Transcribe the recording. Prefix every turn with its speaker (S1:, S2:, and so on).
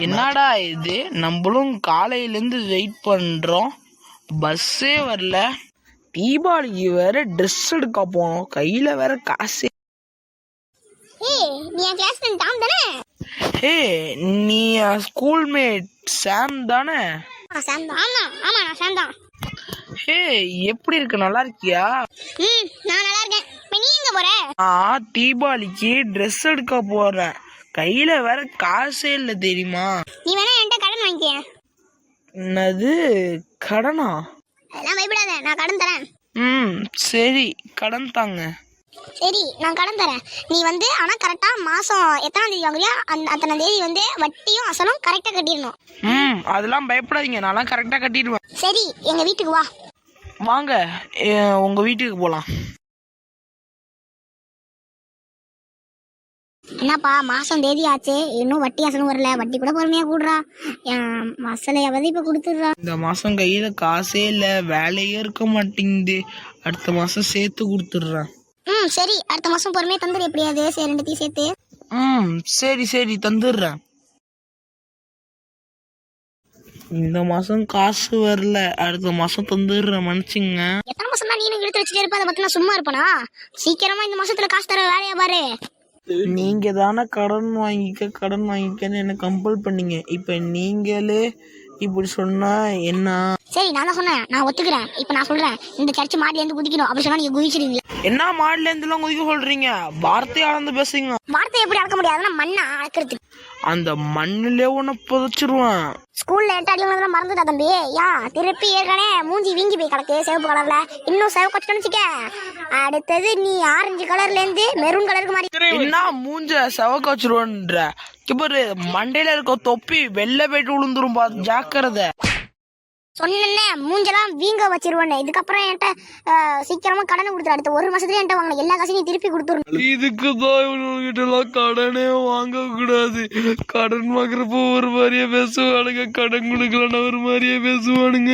S1: என்னடா இது, நம்மளும் காலையிலேருந்து வெயிட் பண்றோம், பஸ்ஸே வரல. தீபாவளிக்கு வேற ட்ரெஸ் எடுக்க போனோம், கையில வேற காசு. நீ ஸ்கூல்மேட் சாம் தானே? எப்படி இருக்க, நல்லா இருக்கியா? தீபாவளிக்கு ட்ரெஸ் எடுக்க போறேன், கையில வேற காசே இல்ல தெரியுமா?
S2: நீ வேணா என்கிட்ட கடன் வாங்கிக்க.
S1: என்னது கடனா?
S2: அதெல்லாம் பயப்படாத, நான் கடன் தரேன்.
S1: சரி, கடன் தாங்க.
S2: சரி, நான் கடன் தரேன். நீ ஆனா கரெக்டா மாசம் எத்தனாம் தேதி வாங்குறியா அத்தனை தேதி வட்டியும் அசலும் கரெக்டா கட்டிடணும்.
S1: அதெல்லாம் பயப்படாதீங்க, நான் கரெக்டா கட்டிடுவேன்.
S2: சரி, எங்க வீட்டுக்கு வா.
S1: வாங்க, உங்க வீட்டுக்கு போலாம்.
S2: என்னப்பா, மாசம் தேதி ஆச்சு, இன்னும் வட்டி அசலும் வரல. வட்டி கூட பொறுமையா கூடுறா, அசலையாவது இப்ப கொடுத்துடுறா.
S1: இந்த மாசம் கையில காசே இல்ல, வேலையே இருக்க மாட்டேங்குது. அடுத்த மாசம் சேர்த்து கொடுத்துடுறேன்.
S2: சரி, அடுத்த மாசம் பொறுமையா தந்துடு. எப்படியாது சரி, ரெண்டுத்தையும் சேர்த்து.
S1: சரி சரி, தந்துடுறேன். இந்த மாசம் காசு வரல, அடுத்த மாசம் தந்துடுறேன், மன்னிச்சுங்க.
S2: எத்தனை மாசம் தான் நீனும் இழுத்து வச்சுட்டே இருப்ப, அதை பத்தி நான் சும்மா இருப்பனா? சீக்கிரமா இந்த மாசத்துல காசு தர வேலையா பாரு.
S1: நீங்க தானே கடன் வாங்கிக்கன்னு என்ன கம்பல் பண்ணீங்க, இப்ப நீங்களே இப்படி சொன்னா என்ன?
S2: சரி, நான் தான் சொன்னேன், நான் ஒத்துக்கிறேன். இப்ப நான் சொல்றேன், இந்த சர்ச் மாடில இருந்து குதிக்கணும் அப்படி சொன்னா நீங்க குதிச்சிருவீங்க.
S1: என்ன மாடில இருந்து எல்லாம் குதிக்க சொல்றீங்க? வார்த்தையை அளந்து பேசுங்க.
S2: வார்த்தை எப்படி அளக்க முடியாதுன்னா மண்ணை அளக்கிறது.
S1: அந்த மண்ணிலே உன்னை புதைச்சிருவேன்.
S2: ஸ்கூல்ல எட்டு அடி உனக்கு மறந்துட்டா தம்பி. திருப்பி ஏற்கனவே மூஞ்சி வீங்கி போய் கிடக்கு சிவப்பு கலர்ல. இன்னும் சிவப்பு வச்சுக்க, அடுத்தது நீ ஆரஞ்சு கலர்ல இருந்து மெரூன் கலருக்கு மாறி.
S1: என்ன மூஞ்ச செவக்க வச்சிருவன்ற? இப்ப மண்டையில இருக்க தொப்பி வெள்ளை போயிட்டு விழுந்துரும், ஜாக்கிரதை.
S2: சொன்ன மூஞ்செல்லாம் வீங்க வச்சிருவேன். இதுக்கப்புறம் என்கிட்ட சீக்கிரமா கடனை கொடுத்துரு. அடுத்த ஒரு மாசத்துல என்கிட்ட வாங்கின எல்லா காசையும் நீ திருப்பி கொடுத்துரு.
S1: இதுக்குதான் இவனுக்கிட்ட எல்லாம் கடனே வாங்க கூடாது. கடன் வாங்குறப்போ ஒரு மாதிரியே பேசுவானுங்க, கடன் கொடுக்கலன்னா ஒரு மாதிரியே பேசுவானுங்க.